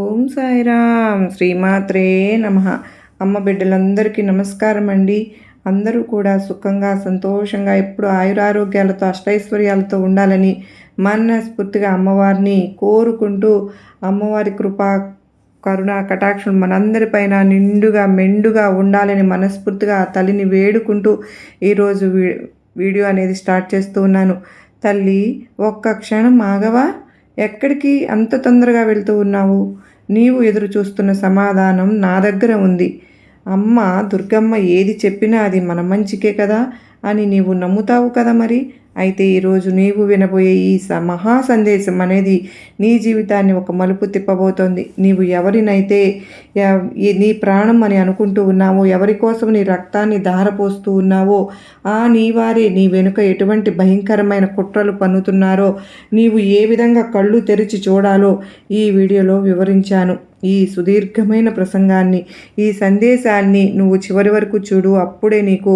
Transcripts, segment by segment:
ఓం సాయిరామ్ శ్రీమాత్రే నమః. అమ్మ బిడ్డలందరికీ నమస్కారం అండి. అందరూ కూడా సుఖంగా సంతోషంగా ఎప్పుడు ఆయురారోగ్యాలతో అష్టైశ్వర్యాలతో ఉండాలని మనస్ఫూర్తిగా అమ్మవారిని కోరుకుంటూ, అమ్మవారి కృప కరుణ కటాక్షం మనందరిపైన నిండుగా మెండుగా ఉండాలని మనస్ఫూర్తిగా ఆ తల్లిని వేడుకుంటూ ఈరోజు వీడియో అనేది స్టార్ట్ చేస్తూ ఉన్నాను. తల్లి, ఒక్క క్షణం ఆగవా? ఎక్కడికి అంత తొందరగా వెళ్తూ ఉన్నావు? నీవు ఎదురు చూస్తున్న సమాధానం నా దగ్గర ఉంది. అమ్మ దుర్గమ్మ ఏది చెప్పినా అది మన మంచికే కదా అని నీవు నమ్ముతావు కదా మరి. అయితే ఈరోజు నీవు వినబోయే ఈ మహా సందేశం అనేది నీ జీవితాన్ని ఒక మలుపు తిప్పబోతోంది. నీవు ఎవరినైతే నీ ప్రాణం అని అనుకుంటూ ఉన్నావో, ఎవరి కోసం నీ రక్తాన్ని ధారపోస్తూ ఉన్నావో, నీ వారే నీ వెనుక ఎటువంటి భయంకరమైన కుట్రలు పన్నుతున్నారో, నీవు ఏ విధంగా కళ్ళు తెరిచి చూడాలో ఈ వీడియోలో వివరించాను. ఈ సుదీర్ఘమైన ప్రసంగాన్ని, ఈ సందేశాన్ని నువ్వు చివరి వరకు చూడు. అప్పుడే నీకు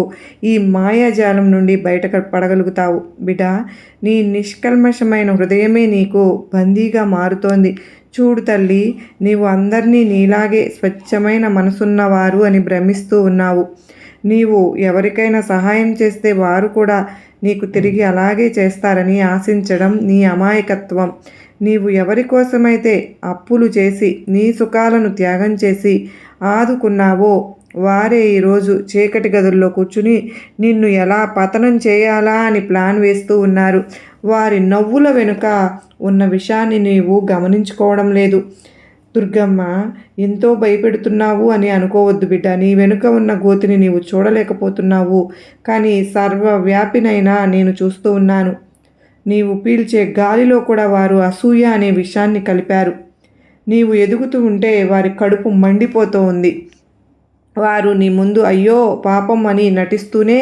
ఈ మాయాజాలం నుండి బయట పడగలుగుతావు. బిడ్డ, నీ నిష్కల్మషమైన హృదయమే నీకు బందీగా మారుతోంది. చూడు తల్లి, నీవు అందరినీ నీలాగే స్వచ్ఛమైన మనసున్నవారు అని భ్రమిస్తూ ఉన్నావు. నీవు ఎవరికైనా సహాయం చేస్తే వారు కూడా నీకు తిరిగి అలాగే చేస్తారని ఆశించడం నీ అమాయకత్వం. నీవు ఎవరి కోసమైతే అప్పులు చేసి నీ సుఖాలను త్యాగం చేసి ఆదుకున్నావో వారే ఈరోజు చీకటి గదుల్లో కూర్చుని నిన్ను ఎలా పతనం చేయాలా అని ప్లాన్ వేస్తూ ఉన్నారు. వారి నవ్వుల వెనుక ఉన్న విషయాన్ని నీవు గమనించుకోవడం లేదు. దుర్గమ్మ ఎంతో భయపెడుతున్నావు అని అనుకోవద్దు బిడ్డ. నీ వెనుక ఉన్న గోతిని నీవు చూడలేకపోతున్నావు, కానీ సర్వవ్యాపినైనా నేను చూస్తూ ఉన్నాను. నీవు పీల్చే గాలిలో కూడా వారు అసూయ అనే విషయాన్ని కలిపారు. నీవు ఎదుగుతూ ఉంటే వారి కడుపు మండిపోతూ ఉంది. వారు నీ ముందు అయ్యో పాపం అని నటిస్తూనే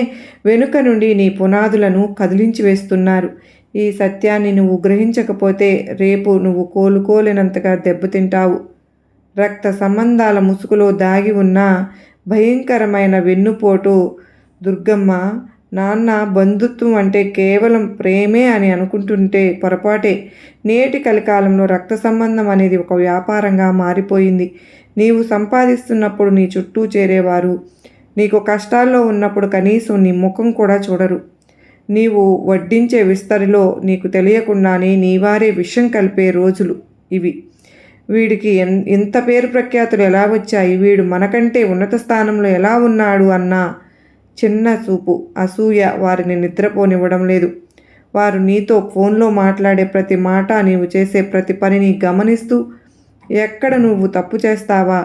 వెనుక నుండి నీ పునాదులను కదిలించి వేస్తున్నారు. ఈ సత్యాన్ని నువ్వు గ్రహించకపోతే రేపు నువ్వు కోలుకోలేనంతగా దెబ్బతింటావు. రక్త సంబంధాల ముసుగులో దాగి ఉన్న భయంకరమైన వెన్నుపోటు. దుర్గమ్మ, నాన్న బంధుత్వం అంటే కేవలం ప్రేమే అని అనుకుంటుంటే పొరపాటే. నేటి కలికాలంలో రక్త సంబంధం అనేది ఒక వ్యాపారంగా మారిపోయింది. నీవు సంపాదిస్తున్నప్పుడు నీ చుట్టూ చేరేవారు నీకు కష్టాల్లో ఉన్నప్పుడు కనీసం నీ ముఖం కూడా చూడరు. నీవు వడ్డించే విస్తరిలో నీకు తెలియకుండానే నీవారే విషం కలిపే రోజులు ఇవి. వీడికి ఎంత పేరు ప్రఖ్యాతులు ఎలా వచ్చాయి, వీడు మనకంటే ఉన్నత స్థానంలో ఎలా ఉన్నాడు అన్న చిన్న చూపు, అసూయ వారిని నిద్రపోనివ్వడం లేదు. వారు నీతో ఫోన్లో మాట్లాడే ప్రతి మాట, నీవు చేసే ప్రతి పనిని గమనిస్తూ ఎక్కడ నువ్వు తప్పు చేస్తావా,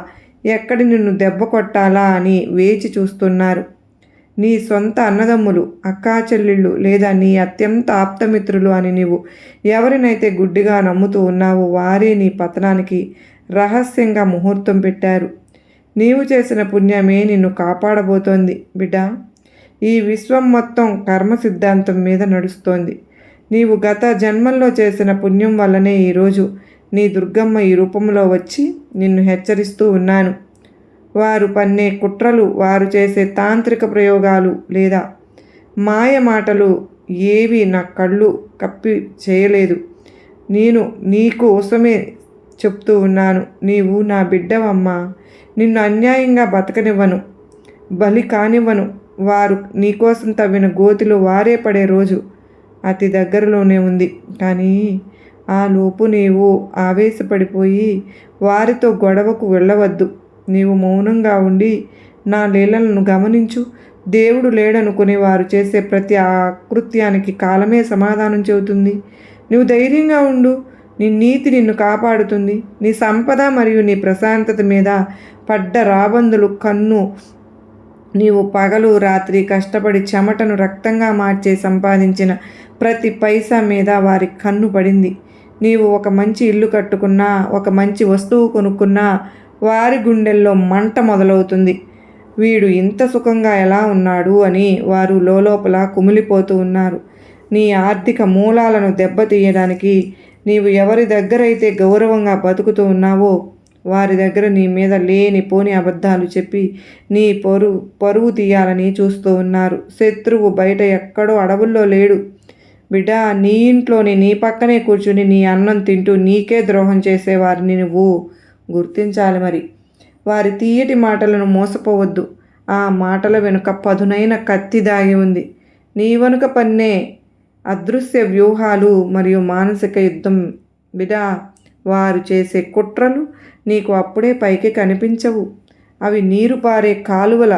ఎక్కడ నిన్ను దెబ్బ కొట్టాలా అని వేచి చూస్తున్నారు. నీ సొంత అన్నదమ్ములు, అక్కా చెల్లెళ్ళు లేదా నీ అత్యంత ఆప్తమిత్రులు అని నీవు ఎవరినైతే గుడ్డిగా నమ్ముతూ ఉన్నావో వారే నీ పతనానికి రహస్యంగా ముహూర్తం పెట్టారు. నీవు చేసిన పుణ్యమే నిన్ను కాపాడబోతోంది బిడ్డ. ఈ విశ్వం మొత్తం కర్మ సిద్ధాంతం మీద నడుస్తోంది. నీవు గత జన్మల్లో చేసిన పుణ్యం వల్లనే ఈరోజు నీ దుర్గమ్మ ఈ రూపంలో వచ్చి నిన్ను హెచ్చరిస్తూ ఉన్నాను. వారు పన్నే కుట్రలు, వారు చేసే తాంత్రిక ప్రయోగాలు లేదా మాయ మాటలు ఏవి నా కళ్ళు కప్పి చేయలేదు. నేను నీకోసమే చెప్తూ ఉన్నాను. నీవు నా బిడ్డవమ్మా. నిన్ను అన్యాయంగా బతకనివ్వను, బలి కానివ్వను. వారు నీకోసం తవ్విన గోతిలో వారే పడే రోజు అతి దగ్గరలోనే ఉంది. కానీ ఆ లోపు నీవు ఆవేశపడిపోయి వారితో గొడవకు వెళ్ళవద్దు. నీవు మౌనంగా ఉండి నా లీలలను గమనించు. దేవుడు లేడనుకుని వారు చేసే ప్రతి ఆకృత్యానికి కాలమే సమాధానం చెబుతుంది. నువ్వు ధైర్యంగా ఉండు. నీ నీతి నిన్ను కాపాడుతుంది. నీ సంపద మరియు నీ ప్రశాంతత మీద పడ్డ రాబందులు కన్ను. నీవు పగలు రాత్రి కష్టపడి చెమటను రక్తంగా మార్చే సంపాదించిన ప్రతి పైసా మీద వారి కన్ను పడింది. నీవు ఒక మంచి ఇల్లు కట్టుకున్నా, ఒక మంచి వస్తువు కొనుక్కున్నా వారి గుండెల్లో మంట మొదలవుతుంది. వీడు ఇంత సుఖంగా ఎలా ఉన్నాడు అని వారు లోపల కుమిలిపోతూ ఉన్నారు. నీ ఆర్థిక మూలాలను దెబ్బతీయడానికి నీవు ఎవరి దగ్గరైతే గౌరవంగా బతుకుతూ ఉన్నావో వారి దగ్గర నీ మీద లేని పోని అబద్ధాలు చెప్పి నీ పరువు తీయాలని చూస్తూ ఉన్నారు. శత్రువు బయట ఎక్కడో అడవుల్లో లేడు బిడ్డ. నీ ఇంట్లోని నీ పక్కనే కూర్చుని నీ అన్నం తింటూ నీకే ద్రోహం చేసేవారిని నువ్వు గుర్తించాలి మరి. వారి తీయటి మాటలను మోసపోవద్దు. ఆ మాటల వెనుక పదునైన కత్తి దాగి ఉంది. నీ వెనుక పన్నే అదృశ్య వ్యూహాలు మరియు మానసిక యుద్ధం. బిడా, వారు చేసే కుట్రలు నీకు అప్పుడే పైకి కనిపించవు. అవి నీరు పారే కాలువల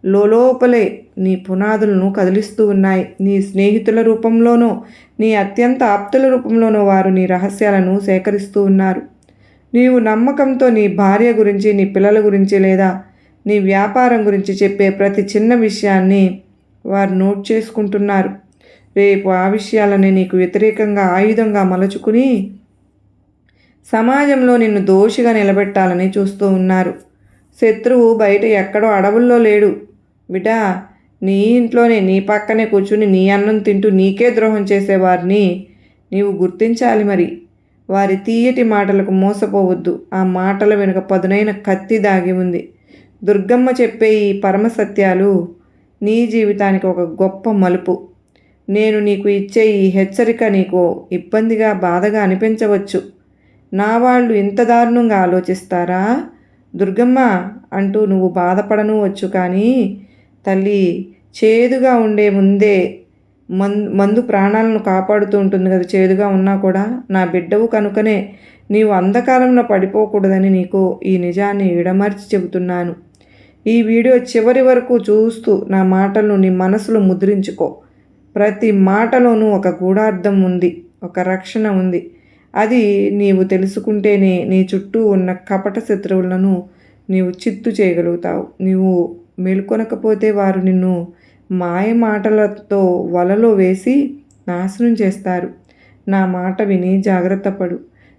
లోపలే నీ పునాదులను కదిలిస్తూ ఉన్నాయి. నీ స్నేహితుల రూపంలోనో, నీ అత్యంత ఆప్తుల రూపంలోనో వారు నీ రహస్యాలను సేకరిస్తూ ఉన్నారు. నీవు నమ్మకంతో నీ భార్య గురించి, నీ పిల్లల గురించి లేదా నీ వ్యాపారం గురించి చెప్పే ప్రతి చిన్న విషయాన్ని వారు నోట్ చేసుకుంటున్నారు. రేపు ఆ విషయాలనే నీకు వ్యతిరేకంగా ఆయుధంగా మలుచుకుని సమాజంలో నిన్ను దోషిగా నిలబెట్టాలని చూస్తూ ఉన్నారు. శత్రువు బయట ఎక్కడో అడవుల్లో లేడు బిడ్డా, నీ ఇంట్లోనే నీ పక్కనే కూర్చుని నీ అన్నం తింటూ నీకే ద్రోహం చేసేవారిని నీవు గుర్తించాలి మరి. వారి తీయటి మాటలకు మోసపోవద్దు. ఆ మాటల వెనుక పదునైన కత్తి దాగి ఉంది. దుర్గమ్మ చెప్పే ఈ పరమసత్యాలు నీ జీవితానికి ఒక గొప్ప మలుపు. నేను నీకు ఇచ్చే ఈ హెచ్చరిక నీకు ఇబ్బందిగా, బాధగా అనిపించవచ్చు. నా వాళ్ళు ఇంత దారుణంగా ఆలోచిస్తారా దుర్గమ్మ అంటూ నువ్వు బాధపడను వచ్చు. కానీ తల్లి, చేదుగా ఉండే ముందే మందు ప్రాణాలను కాపాడుతూ ఉంటుంది కదా. చేదుగా ఉన్నా కూడా నా బిడ్డవు కనుకనే నీవు అంధకారంలో పడిపోకూడదని నీకు ఈ నిజాన్ని విడమర్చి చెబుతున్నాను. ఈ వీడియో చివరి వరకు చూస్తూ నా మాటలను నీ మనసులో ముద్రించుకో. ప్రతి మాటలోనూ ఒక గూఢార్థం ఉంది, ఒక రక్షణ ఉంది. అది నీవు తెలుసుకుంటేనే నీ చుట్టూ ఉన్న కపట శత్రువులను నీవు చిత్తు చేయగలుగుతావు. నీవు మేల్కొనకపోతే వారు నిన్ను మాయ మాటలతో వలలో వేసి నాశనం చేస్తారు. నా మాట విని జాగ్రత్త పడు.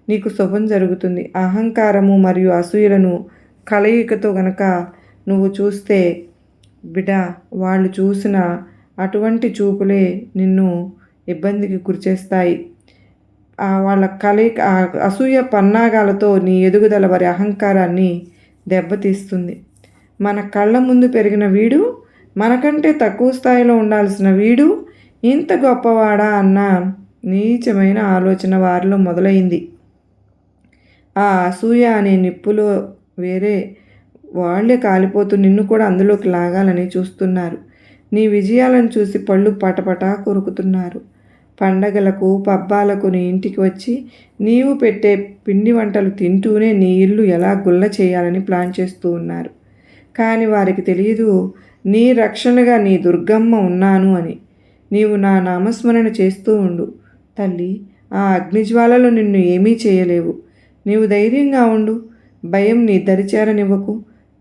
నీకు శుభం జరుగుతుంది. అహంకారము మరియు అసూయలను కలయికతో గనక నువ్వు చూస్తే బిడ్డ, వాళ్ళు చూసిన అటువంటి చూపులే నిన్ను ఇబ్బందికి గురిచేస్తాయి. వాళ్ళ కలయిక అసూయ పన్నాగాలతో నీ ఎదుగుదల వారి అహంకారాన్ని దెబ్బతీస్తుంది. మన కళ్ళ ముందు పెరిగిన వీడు, మనకంటే తక్కువ స్థాయిలో ఉండాల్సిన వీడు ఇంత గొప్పవాడా అన్న నీచమైన ఆలోచన వారిలో మొదలైంది. ఆ అసూయ అనే నిప్పులో వేరే వాళ్ళే కాలిపోతూ నిన్ను కూడా అందులోకి లాగాలని చూస్తున్నారు. నీ విజయాలను చూసి పళ్ళు పటపటా కొరుకుతున్నారు. పండగలకు, పబ్బాలకు నీ ఇంటికి వచ్చి నీవు పెట్టే పిండి వంటలు తింటూనే నీ ఇల్లు ఎలా గుల్ల చేయాలని ప్లాన్ చేస్తూ ఉన్నారు. కానీ వారికి తెలియదు నీ రక్షణగా నీ దుర్గమ్మ ఉన్నాను అని. నీవు నా నామస్మరణ చేస్తూ ఉండు తల్లి. ఆ అగ్నిజ్వాలలో నిన్ను ఏమీ చేయలేవు. నీవు ధైర్యంగా ఉండు. భయం నీ దరిచేరనివ్వకు.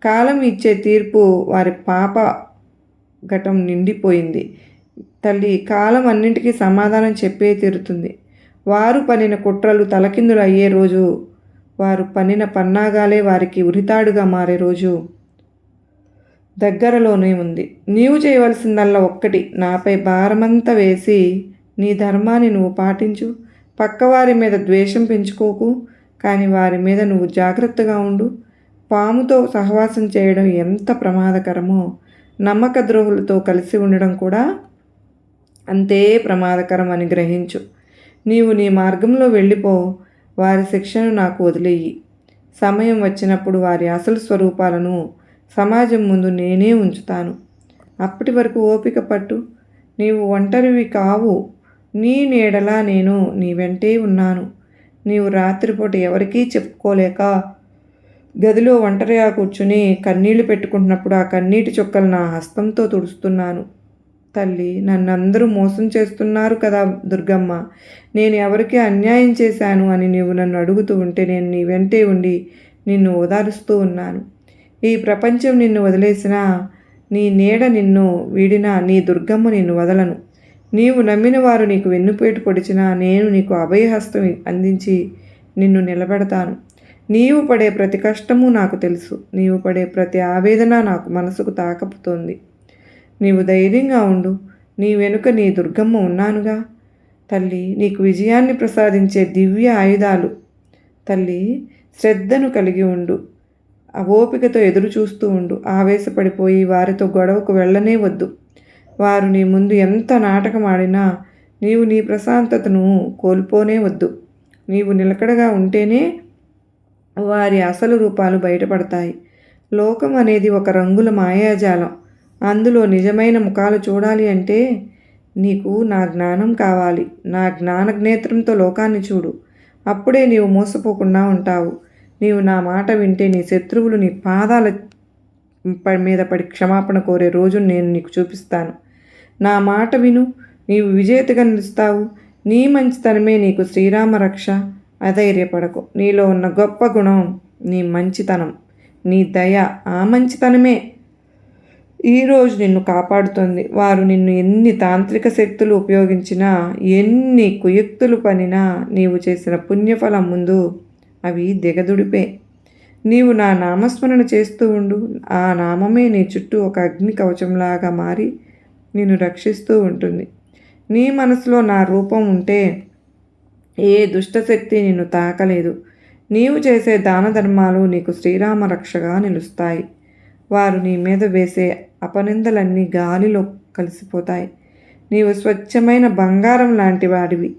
కాలం ఇచ్చే తీర్పు వారి పాప ఘటం నిండిపోయింది తల్లి. కాలం అన్నింటికీ సమాధానం చెప్పే తీరుతుంది. వారు పన్నిన కుట్రలు తలకిందులు అయ్యే రోజు, వారు పన్నిన పన్నాగాలే వారికి ఉరితాడుగా మారే రోజు దగ్గరలోనే ఉంది. నీవు చేయవలసిందల్లా ఒక్కటి, నాపై భారమంతా వేసి నీ ధర్మాన్ని నువ్వు పాటించు. పక్కవారి మీద ద్వేషం పెంచుకోకు, కానీ వారి మీద నువ్వు జాగ్రత్తగా ఉండు. పాముతో సహవాసం చేయడం ఎంత ప్రమాదకరమో, నమ్మక ద్రోహులతో కలిసి ఉండడం కూడా అంతే ప్రమాదకరం అని గ్రహించు. నీవు నీ మార్గంలో వెళ్ళిపో. వారి శిక్షను నాకు వదిలేయి. సమయం వచ్చినప్పుడు వారి అసలు స్వరూపాలను సమాజం ముందు నేనే ఉంచుతాను. అప్పటి వరకు ఓపిక పట్టు. నీవు ఒంటరివి కావు. నీ నీడలా నేను నీ వెంటే ఉన్నాను. నీవు రాత్రిపూట ఎవరికీ చెప్పుకోలేక గదిలో ఒంటరిగా కూర్చుని కన్నీళ్లు పెట్టుకుంటున్నప్పుడు ఆ కన్నీటి చుక్కలు నా హస్తంతో తుడుస్తున్నాను. తల్లి, నన్ను అందరూ మోసం చేస్తున్నారు కదా దుర్గమ్మ. నేను ఎవరికి అన్యాయం చేశాను అని నీవు నన్ను అడుగుతూ ఉంటే నేను నీ వెంటే ఉండి నిన్ను ఓదారుస్తూ ఉన్నాను. ఈ ప్రపంచం నిన్ను వదిలేసినా, నీ నీడ నిన్ను వీడినా, నీ దుర్గమ్మ నిన్ను వదలను. నీవు నమ్మిన వారు నీకు వెన్నుపేటు పొడిచినా నేను నీకు అభయహస్తం అందించి నిన్ను నిలబెడతాను. నీవు పడే ప్రతి కష్టము నాకు తెలుసు. నీవు పడే ప్రతి ఆవేదన నాకు మనసుకు తాకపుతోంది. నీవు ధైర్యంగా ఉండు. నీ వెనుక నీ దుర్గమ్మ ఉన్నానుగా తల్లి. నీకు విజయాన్ని ప్రసాదించే దివ్య ఆయుధాలు. తల్లి, శ్రద్ధను కలిగి ఉండు. ఓపికతో ఎదురు చూస్తూ ఉండు. ఆవేశపడిపోయి వారితో గొడవకు వెళ్ళనే వద్దు. వారు నీ ముందు ఎంత నాటకం ఆడినా నీవు నీ ప్రశాంతతను కోల్పోనే వద్దు. నీవు నిలకడగా ఉంటేనే వారి అసలు రూపాలు బయటపడతాయి. లోకం అనేది ఒక రంగుల మాయాజాలం. అందులో నిజమైన ముఖాలు చూడాలి అంటే నీకు నా జ్ఞానం కావాలి. నా జ్ఞాననేత్రంతో లోకాన్ని చూడు. అప్పుడే నీవు మోసపోకుండా ఉంటావు. నీవు నా మాట వింటే నీ శత్రువులు నీ పాదాల మీద పడి క్షమాపణ కోరే రోజును నేను నీకు చూపిస్తాను. నా మాట విను, నీవు విజేతగా నిలుస్తావు. నీ మంచితనమే నీకు శ్రీరామ రక్ష. అధైర్యపడకు. నీలో ఉన్న గొప్ప గుణం నీ మంచితనం, నీ దయ. ఆ మంచితనమే ఈరోజు నిన్ను కాపాడుతుంది. వారు నిన్ను ఎన్ని తాంత్రిక శక్తులు ఉపయోగించినా, ఎన్ని కుయుక్తులు పనినా నీవు చేసిన పుణ్యఫలం ముందు అవి దిగదుడిపే. నీవు నా నామస్మరణ చేస్తూ ఉండు. ఆ నామమే నీ చుట్టూ ఒక అగ్ని కవచంలాగా మారి నిన్ను రక్షిస్తూ ఉంటుంది. నీ మనసులో నా రూపం ఉంటే ఏ దుష్టశక్తి నిన్ను తాకలేదు. నీవు చేసే దాన ధర్మాలు నీకు శ్రీరామ రక్షగా నిలుస్తాయి. వారు నీ మీద వేసే అపనిందలన్నీ గాలిలో కలిసిపోతాయి. నీవు స్వచ్ఛమైన బంగారం లాంటి వాడివి.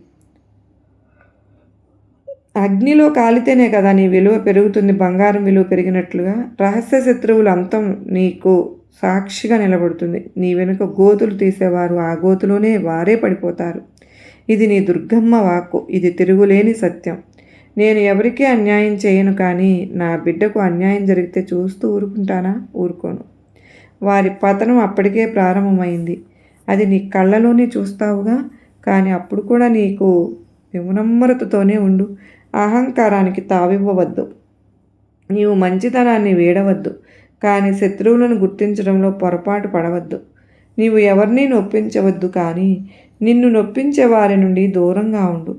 అగ్నిలో కాలితేనే కదా నీ విలువ పెరుగుతుంది. బంగారం విలువ పెరిగినట్లుగా రహస్య శత్రువుల అంతం నీకు సాక్షిగా నిలబడుతుంది. నీ వెనుక గోతులు తీసేవారు ఆ గోతులోనే వారే పడిపోతారు. ఇది నీ దుర్గమ్మ వాక్కు. ఇది తిరుగులేని సత్యం. నేను ఎవరికీ అన్యాయం చేయను, కానీ నా బిడ్డకు అన్యాయం జరిగితే చూస్తూ ఊరుకుంటానా? ఊరుకోను. వారి పతనం అప్పటికే ప్రారంభమైంది. అది నీ కళ్ళలోనే చూస్తావుగా. కానీ అప్పుడు కూడా నీకు వినమ్రతతోనే ఉండు. అహంకారానికి తావివ్వవద్దు. నీవు మంచితనాన్ని వీడవద్దు, కానీ శత్రువులను గుర్తించడంలో పొరపాటు పడవద్దు. నీవు ఎవరిని నొప్పించవద్దు, కానీ నిన్ను నొప్పించే వారి నుండి దూరంగా ఉండు.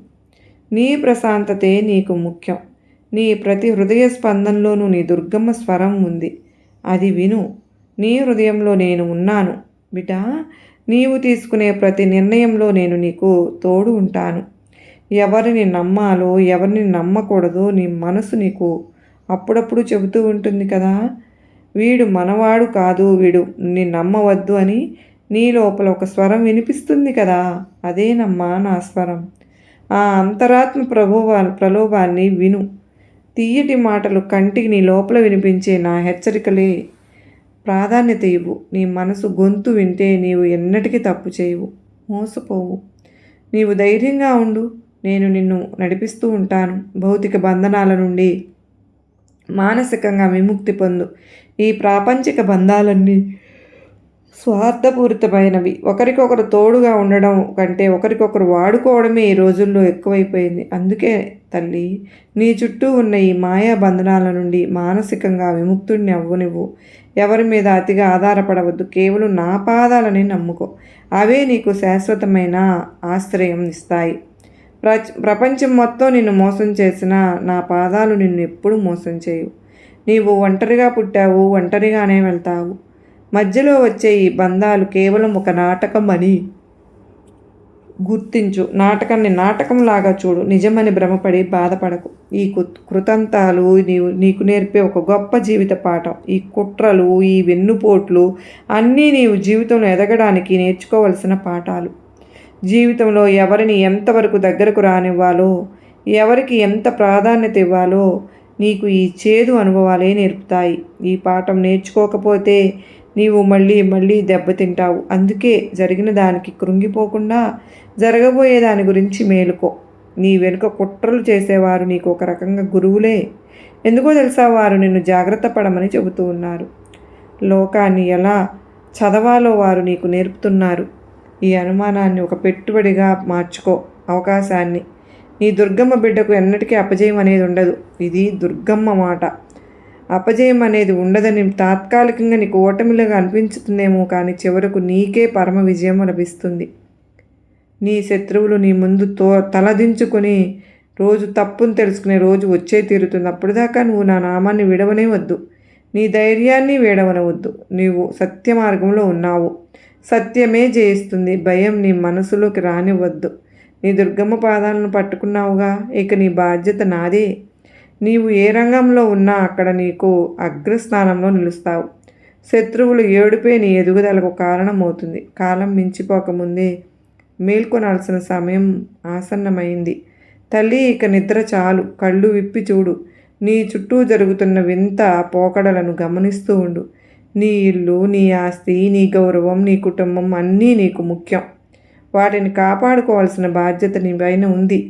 నీ ప్రశాంతతే నీకు ముఖ్యం. నీ ప్రతి హృదయ స్పందనలోనూ నీ దుర్గమ్మ స్వరం ఉంది. అది విను. నీ హృదయంలో నేను ఉన్నాను బిడ్డా. నీవు తీసుకునే ప్రతి నిర్ణయంలో నేను నీకు తోడు ఉంటాను. ఎవరిని నమ్మాలో ఎవరిని నమ్మకూడదో నీ మనసు నీకు అప్పుడప్పుడు చెబుతూ ఉంటుంది కదా. వీడు మనవాడు కాదు, వీడు నీ నమ్మవద్దు అని నీ లోపల ఒక స్వరం వినిపిస్తుంది కదా. అదేనమ్మా నా స్వరం. ఆ అంతరాత్మ ప్రలోభాన్ని విను. తీయటి మాటలు కంటికి నీ లోపల వినిపించే నా హెచ్చరికలే ప్రాధాన్యత ఇవ్వు. నీ మనసు గొంతు వింటే నీవు ఎన్నటికీ తప్పు చేయవు, మోసపోవు. నీవు ధైర్యంగా ఉండు. నేను నిన్ను నడిపిస్తూ ఉంటాను. భౌతిక బంధనాల నుండి మానసికంగా విముక్తి పొందు. ఈ ప్రాపంచిక బంధాలన్నీ స్వార్థపూరితమైనవి. ఒకరికొకరు తోడుగా ఉండడం కంటే ఒకరికొకరు వాడుకోవడమే ఈ రోజుల్లో ఎక్కువైపోయింది. అందుకే తల్లి, నీ చుట్టూ ఉన్న ఈ మాయా బంధనాల నుండి మానసికంగా విముక్తుడిని అవ్వనివ్వు. ఎవరి మీద అతిగా ఆధారపడవద్దు. కేవలం నా పాదాలని నమ్ముకో. అవే నీకు శాశ్వతమైన ఆశ్రయం ఇస్తాయి. ప్రపంచం మొత్తం నిన్ను మోసం చేసినా నా పాదాలు నిన్ను ఎప్పుడూ మోసం చేయవు. నీవు ఒంటరిగా పుట్టావు, ఒంటరిగానే వెళ్తావు. మధ్యలో వచ్చే ఈ బంధాలు కేవలం ఒక నాటకం అని గుర్తించు. నాటకాన్ని నాటకంలాగా చూడు. నిజమని భ్రమపడి బాధపడకు. ఈ కృతంతాలు నీకు నేర్పే ఒక గొప్ప జీవిత పాఠం. ఈ కుట్రలు, ఈ వెన్నుపోట్లు అన్నీ నీవు జీవితంలో ఎదగడానికి నేర్చుకోవలసిన పాఠాలు. జీవితంలో ఎవరిని ఎంతవరకు దగ్గరకు రానివ్వాలో, ఎవరికి ఎంత ప్రాధాన్యత ఇవ్వాలో నీకు ఈ చేదు అనుభవాలే నేర్పుతాయి. ఈ పాఠం నేర్చుకోకపోతే నీవు మళ్ళీ మళ్ళీ దెబ్బతింటావు. అందుకే జరిగిన దానికి కృంగిపోకుండా జరగబోయే దాని గురించి మేలుకో. నీ వెనుక కుట్రలు చేసేవారు నీకు ఒక రకంగా గురువులే. ఎందుకో తెలుసా? వారు నిన్ను జాగ్రత్త పడమని చెబుతూ ఉన్నారు. లోకాన్ని ఎలా చదవాలో వారు నీకు నేర్పుతున్నారు. ఈ అనుమానాన్ని ఒక పెట్టుబడిగా మార్చుకో. అవకాశాన్ని. నీ దుర్గమ్మ బిడ్డకు ఎన్నటికీ అపజయం అనేది ఉండదు. ఇది దుర్గమ్మ మాట. అపజయం అనేది ఉండదని తాత్కాలికంగా నీకు ఓటమిలాగా అనిపించుతుందేమో, కానీ చివరకు నీకే పరమ విజయం లభిస్తుంది. నీ శత్రువులు నీ ముందు తలదించుకొని రోజు తప్పును తెలుసుకునే రోజు వచ్చే తీరుతుంది. అప్పటిదాకా నువ్వు నా నామాన్ని విడవనే వద్దు. నీ ధైర్యాన్ని విడవనవద్దు. నీవు సత్య మార్గంలో ఉన్నావు. సత్యమే జయిస్తుంది. భయం నీ మనసులోకి రానివ్వద్దు. నీ దుర్గమ్మ పాదాలను పట్టుకున్నావుగా, ఇక నీ బాధ్యత నాదే. నీవు ఏ రంగంలో ఉన్నా అక్కడ నీకు అగ్రస్థానంలో నిలుస్తావు. శత్రువులు ఏడుపే నీ ఎదుగుదలకు కారణమవుతుంది. కాలం మించిపోకముందే మేల్కొనాల్సిన సమయం ఆసన్నమైంది. తల్లి, ఇక నిద్ర చాలు. కళ్ళు విప్పి చూడు. నీ చుట్టూ జరుగుతున్న వింత పోకడలను గమనిస్తూ ఉండు. నీ ఇల్లు, నీ ఆస్తి, నీ గౌరవం, నీ కుటుంబం అన్నీ నీకు ముఖ్యం. వాటిని కాపాడుకోవాల్సిన బాధ్యత నీ పైన ఉంది.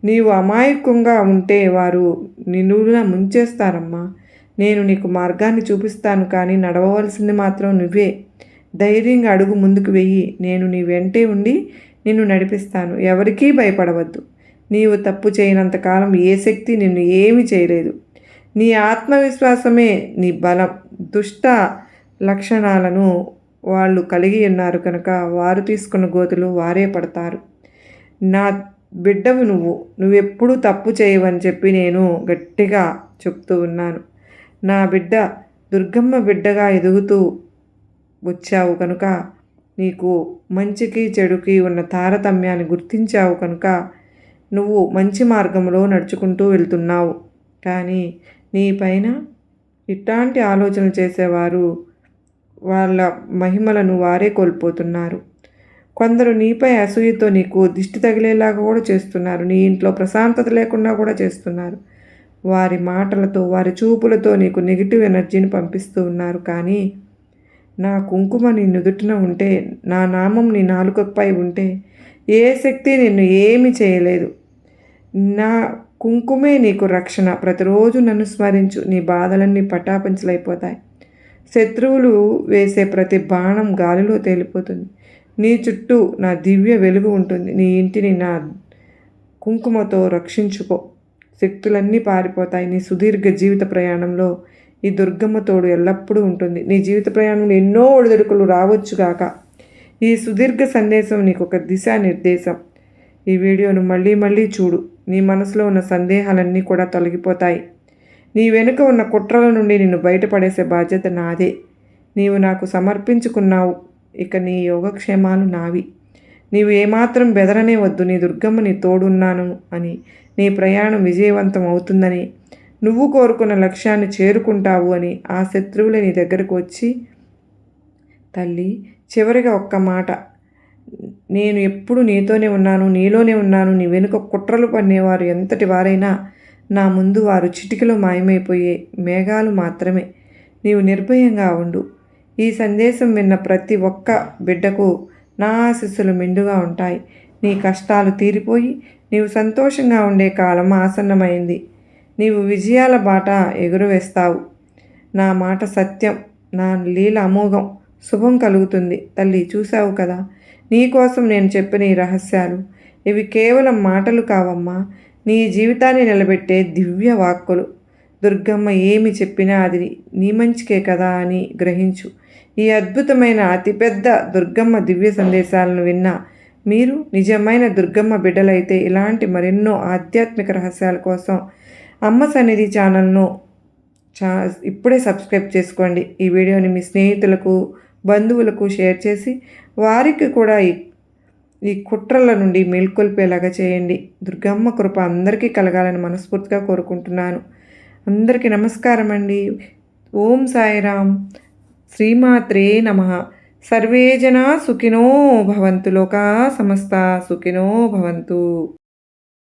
నీవు అమాయకంగా ఉంటే వారు నిలువున ముంచేస్తారమ్మా. నేను నీకు మార్గాన్ని చూపిస్తాను, కానీ నడవవలసింది మాత్రం నువ్వే. ధైర్యంగా అడుగు ముందుకు వెయ్యి. నేను నీ వెంటే ఉండి నిన్ను నడిపిస్తాను. ఎవరికీ భయపడవద్దు. నీవు తప్పు చేయనంతకాలం ఏ శక్తి నిన్ను ఏమీ చేయలేదు. నీ ఆత్మవిశ్వాసమే నీ బలం. దుష్ట లక్షణాలను వాళ్ళు కలిగి ఉన్నారు కనుక వారు తీసుకున్న గోతులు వారే పడతారు. నా బిడ్డవు నువ్వెప్పుడూ తప్పు చేయవని చెప్పి నేను గట్టిగా చెప్తూ ఉన్నాను. నా బిడ్డ దుర్గమ్మ బిడ్డగా ఎదుగుతూ వచ్చావు కనుక, నీకు మంచికి చెడుకి ఉన్న తారతమ్యాన్ని గుర్తించావు కనుక నువ్వు మంచి మార్గంలో నడుచుకుంటూ వెళ్తున్నావు. కానీ నీ పైన ఇట్లాంటి ఆలోచనలు చేసేవారు వాళ్ళ మహిమలను వారే కోల్పోతున్నారు. కొందరు నీపై అసూయతో నీకు దిష్టి తగిలేలాగా కూడా చేస్తున్నారు. నీ ఇంట్లో ప్రశాంతత లేకుండా కూడా చేస్తున్నారు. వారి మాటలతో, వారి చూపులతో నీకు నెగిటివ్ ఎనర్జీని పంపిస్తూ ఉన్నారు. కానీ నా కుంకుమ నీ నుదుటిన ఉంటే, నా నామం నీ నాలుకపై ఉంటే ఏ శక్తి నిన్ను ఏమీ చేయలేదు. నా కుంకుమే నీకు రక్షణ. ప్రతిరోజు నన్ను స్మరించు. నీ బాధలన్నీ పటాపంచలైపోతాయి. శత్రువులు వేసే ప్రతి బాణం గాలిలో తేలిపోతుంది. నీ చుట్టూ నా దివ్య వెలుగు ఉంటుంది. నీ ఇంటిని నా కుంకుమతో రక్షించుకో. శక్తులన్నీ పారిపోతాయి. నీ సుదీర్ఘ జీవిత ప్రయాణంలో ఈ దుర్గమ్మ తోడు ఎల్లప్పుడూ ఉంటుంది. నీ జీవిత ప్రయాణంలో ఎన్నో ఒడిదుడుకులు రావచ్చుగాక. ఈ సుదీర్ఘ సందేశం నీకు ఒక దిశానిర్దేశం. ఈ వీడియోను మళ్ళీ మళ్ళీ చూడు. నీ మనసులో ఉన్న సందేహాలన్నీ కూడా తొలగిపోతాయి. నీ వెనుక ఉన్న కుట్రల నుండి నిన్ను బయటపడేసే బాధ్యత నాదే. నీవు నాకు సమర్పించుకున్నావు. ఇక నీ యోగక్షేమాలు నావి. నీవు ఏమాత్రం బెదరనే వద్దు. నీ దుర్గమ్మ నీ తోడున్నాను అని, నీ ప్రయాణం విజయవంతం అవుతుందని, నువ్వు కోరుకున్న లక్ష్యాన్ని చేరుకుంటావు అని ఆ శత్రువులే నీ దగ్గరకు వచ్చి, తల్లి చివరిగా ఒక్క మాట, నేను ఎప్పుడు నీతోనే ఉన్నాను, నీలోనే ఉన్నాను. నీ వెనుక కుట్రలు పన్నేవారు ఎంతటి వారైనా నా ముందు వారు చిటికలో మాయమైపోయే మేఘాలు మాత్రమే. నీవు నిర్భయంగా ఉండు. ఈ సందేశం విన్న ప్రతి ఒక్క బిడ్డకు నా ఆశీస్సులు మెండుగా ఉంటాయి. నీ కష్టాలు తీరిపోయి నీవు సంతోషంగా ఉండే కాలం ఆసన్నమైంది. నీవు విజయాల బాట ఎగురవేస్తావు. నా మాట సత్యం, నా లీల అమోఘం. శుభం కలుగుతుంది. తల్లి చూశావు కదా, నీకోసం నేను చెప్పిన ఈ రహస్యాలు. ఇవి కేవలం మాటలు కావమ్మా, నీ జీవితాన్ని నిలబెట్టే దివ్య వాక్కులు. దుర్గమ్మ ఏమి చెప్పినా అది నీ మంచికే కదా అని గ్రహించు. ఈ అద్భుతమైన అతిపెద్ద దుర్గమ్మ దివ్య సందేశాలను విన్నా మీరు నిజమైన దుర్గమ్మ బిడ్డలైతే ఇలాంటి మరెన్నో ఆధ్యాత్మిక రహస్యాల కోసం అమ్మ సన్నిధి ఛానల్ను ఇప్పుడే సబ్స్క్రైబ్ చేసుకోండి. ఈ వీడియోని మీ స్నేహితులకు, బంధువులకు షేర్ చేసి వారికి కూడా ఈ కుట్రల నుండి మేల్కొల్పేలాగా చేయండి. దుర్గమ్మ కృప అందరికీ కలగాలని మనస్ఫూర్తిగా కోరుకుంటున్నాను. అందరికీ నమస్కారం అండి. ఓం సాయిరామ్. శ్రీమాత్రే నమః. సర్వే జనా సుఖినో భవంతు. లోకా సమస్త సుఖినో భవంతు.